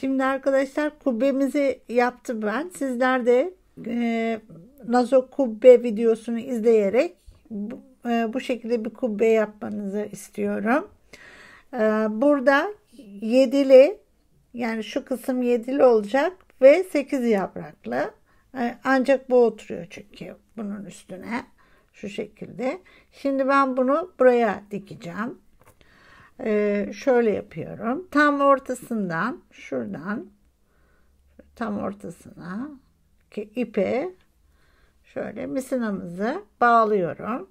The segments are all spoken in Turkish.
Şimdi arkadaşlar kubbemizi yaptım ben. Sizler de nazo kubbe videosunu izleyerek bu şekilde bir kubbe yapmanızı istiyorum. Burada yedili, yani şu kısım yedili olacak ve 8 yapraklı. Ancak bu oturuyor çünkü bunun üstüne şu şekilde. Şimdi ben bunu buraya dikeceğim. Şöyle yapıyorum. Tam ortasından, şuradan tam ortasına ki ipe şöyle misinamızı bağlıyorum.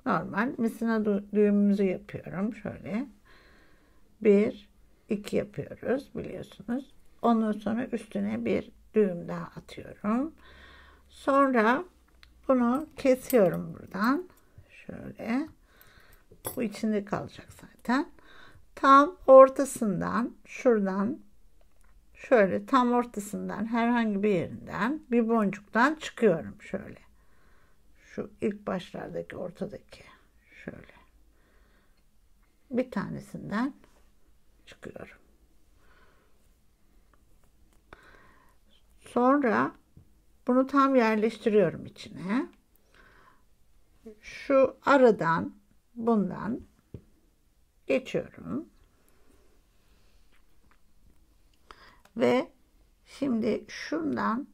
Normal misina düğümümüzü yapıyorum. Şöyle 1 2 yapıyoruz biliyorsunuz. Ondan sonra üstüne bir düğüm daha atıyorum. Sonra bunu kesiyorum buradan. Şöyle. Bu içinde kalacak zaten. Tam ortasından, şuradan şöyle tam ortasından herhangi bir yerinden bir boncuktan çıkıyorum şöyle. Şu ilk başlardaki ortadaki şöyle. Bir tanesinden çıkıyorum. Sonra bunu tam yerleştiriyorum içine. Şu aradan bundan geçiyorum. Ve şimdi şundan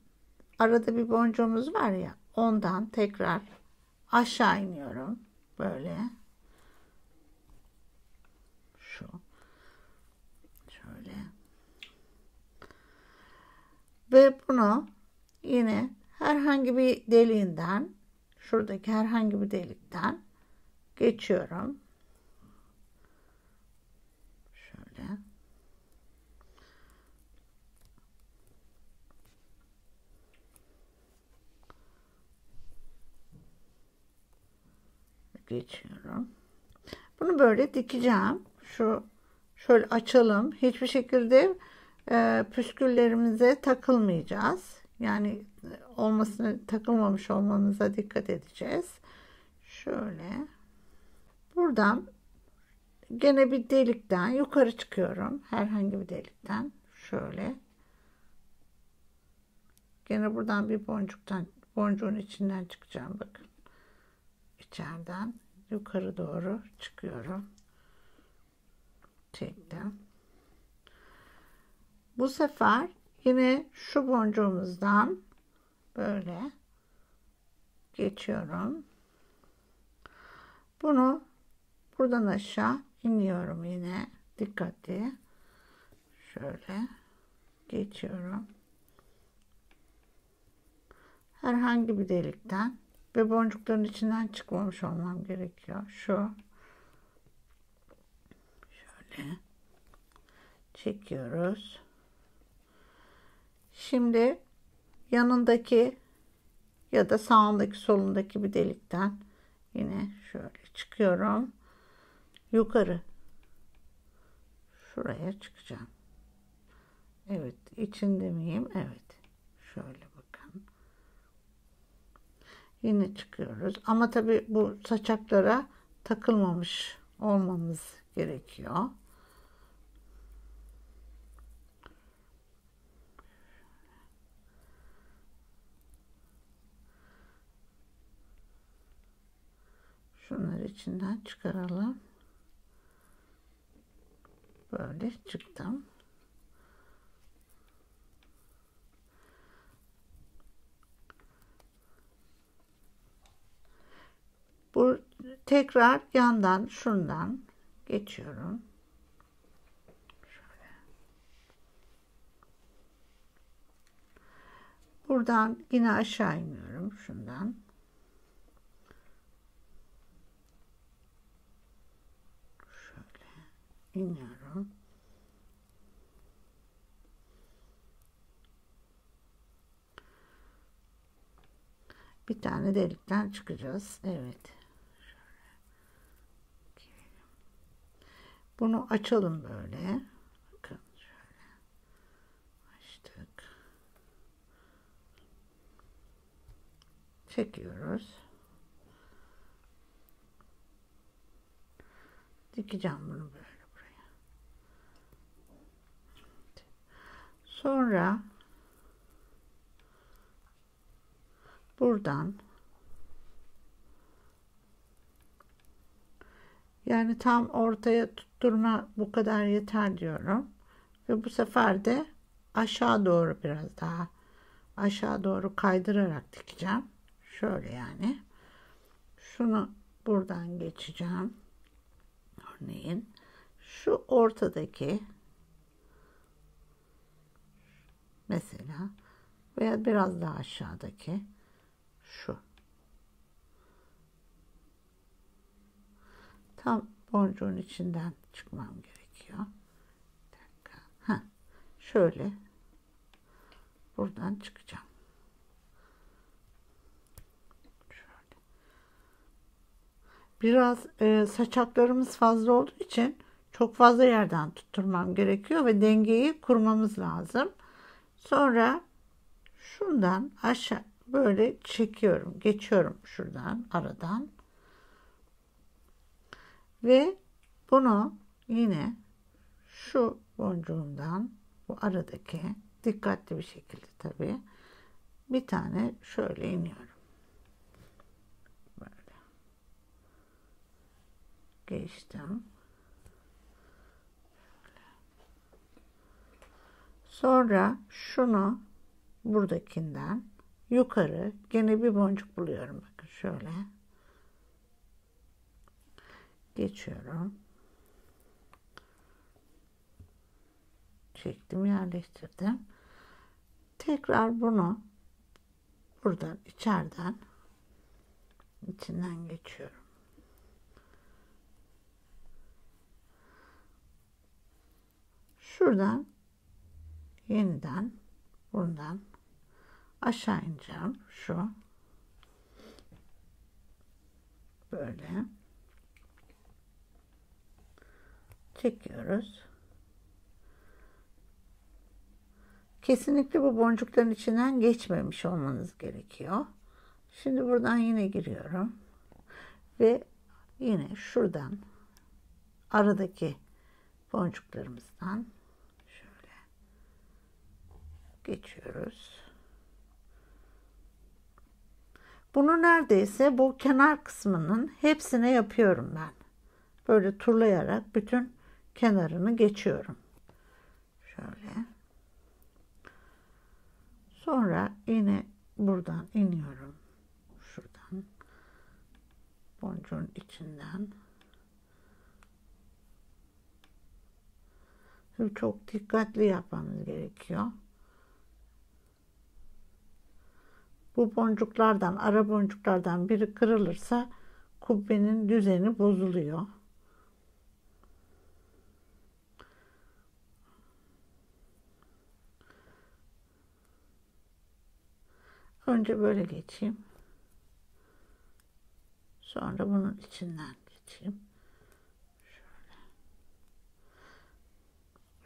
arada bir boncuğumuz var ya, ondan tekrar aşağı iniyorum. Böyle. Şu. Şöyle. Ve bunu yine herhangi bir deliğinden, şuradaki herhangi bir delikten geçiyorum. Şöyle. Geçiyorum. Bunu böyle dikeceğim. Şöyle açalım. Hiçbir şekilde püsküllerimize takılmayacağız. Yani takılmamış olmamıza dikkat edeceğiz. Şöyle. Buradan gene bir delikten yukarı çıkıyorum. Herhangi bir delikten. Şöyle. Gene buradan bir boncuğun içinden çıkacağım. Bakın. İçeriden yukarı doğru çıkıyorum. Çektim. Bu sefer yine şu boncuğumuzdan böyle geçiyorum. Bunu buradan aşağı iniyorum yine. Dikkatli. Şöyle geçiyorum. Herhangi bir delikten ve boncukların içinden çıkmamış olmam gerekiyor. Şöyle çekiyoruz. Şimdi yanındaki ya da sağındaki solundaki bir delikten yine şöyle çıkıyorum. Yukarı. Şuraya çıkacağım. Evet. İçinde miyim? Evet. Şöyle bakın. Yine çıkıyoruz. Ama tabii bu saçaklara takılmamış olmamız gerekiyor. Şunları içinden çıkaralım. Böyle çıktım. Bu tekrar yandan şundan geçiyorum. Şöyle. Buradan yine aşağı iniyorum şundan. Şöyle iniyorum. Bir tane delikten çıkacağız. Evet. Bunu açalım böyle. Bakın şöyle. Açtık. Çekiyoruz. Dikeceğim bunu böyle buraya. Sonra buradan, yani tam ortaya tutturma bu kadar yeter diyorum. Ve bu sefer de aşağı doğru, biraz daha aşağı doğru kaydırarak dikeceğim. Şöyle yani. Şunu buradan geçeceğim. Örneğin şu ortadaki mesela veya biraz daha aşağıdaki şu. Tam boncuğun içinden çıkmam gerekiyor. Bir dakika. Heh. Şöyle buradan çıkacağım. Şöyle. Biraz saçaklarımız fazla olduğu için çok fazla yerden tutturmam gerekiyor ve dengeyi kurmamız lazım. Sonra şuradan aşağı böyle çekiyorum, geçiyorum şuradan aradan ve bunu yine şu boncuğumdan, bu aradaki, dikkatli bir şekilde tabii, bir tane şöyle iniyorum. Böyle geçtim. Sonra şunu buradakinden yukarı gene bir boncuk buluyorum. Bakın şöyle geçiyorum. Çektim, yerleştirdim. Tekrar bunu buradan içeriden içinden geçiyorum. Şuradan yeniden buradan aşağı ineceğim. Şu böyle çekiyoruz. Kesinlikle bu boncukların içinden geçmemiş olmanız gerekiyor. Şimdi buradan yine giriyorum ve yine şuradan aradaki boncuklarımızdan şöyle geçiyoruz. Bunu neredeyse bu kenar kısmının hepsine yapıyorum ben. Böyle turlayarak bütün kenarını geçiyorum. Şöyle. Sonra yine buradan iniyorum. Şuradan. Boncuğun içinden. Çok dikkatli yapmamız gerekiyor. Bu boncuklardan, ara boncuklardan biri kırılırsa kubbenin düzeni bozuluyor. Önce böyle geçeyim. Sonra bunun içinden geçeyim. Şöyle.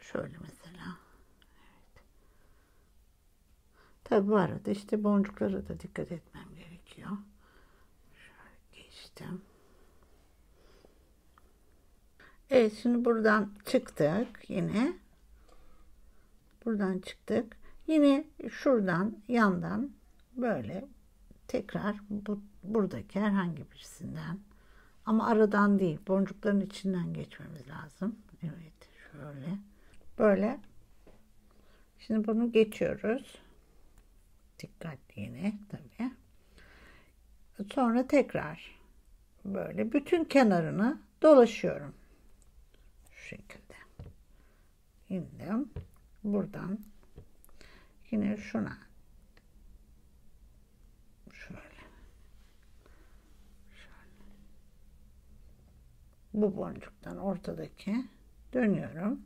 Şöyle mesela. Evet. Tabi bu arada işte boncuklara da dikkat etmem gerekiyor. Şöyle geçtim. Evet, şimdi buradan çıktık yine. Buradan çıktık. Yine şuradan yandan böyle tekrar buradaki herhangi birisinden, ama aradan değil, boncukların içinden geçmemiz lazım. Evet, şöyle böyle. Şimdi bunu geçiyoruz. Dikkatli yine tabii. Sonra tekrar böyle bütün kenarını dolaşıyorum. Şu şekilde. İndim. Buradan yine şuna şöyle bu boncuktan ortadaki dönüyorum.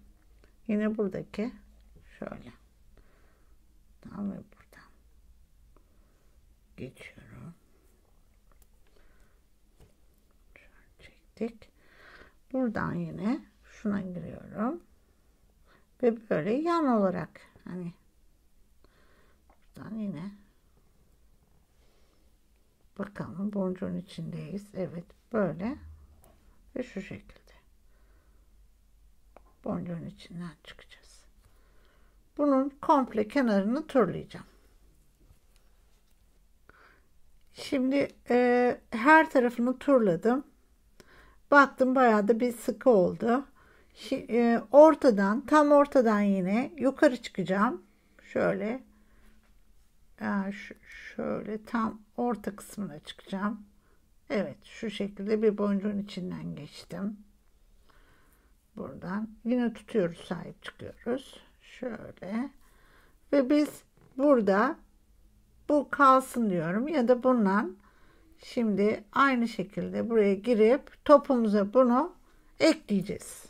Yine buradaki şöyle. Tamam, ve buradan geçiyorum. Şöyle çektik. Buradan yine şuna giriyorum. Ve böyle yan olarak, hani buradan yine bakalım, boncuğun içindeyiz. Evet, böyle ve şu şekilde boncuğun içinden çıkacağız. bunun komple kenarını turlayacağım. Şimdi her tarafını turladım. Baktım bayağı da bir sıkı oldu. Ortadan, tam ortadan yine yukarı çıkacağım. Şöyle şöyle tam orta kısmına çıkacağım. Evet, şu şekilde bir boncuğun içinden geçtim. Buradan yine tutuyoruz, sahip çıkıyoruz. Şöyle. Ve biz burada bu kalsın diyorum ya da bundan şimdi aynı şekilde buraya girip topumuza bunu ekleyeceğiz.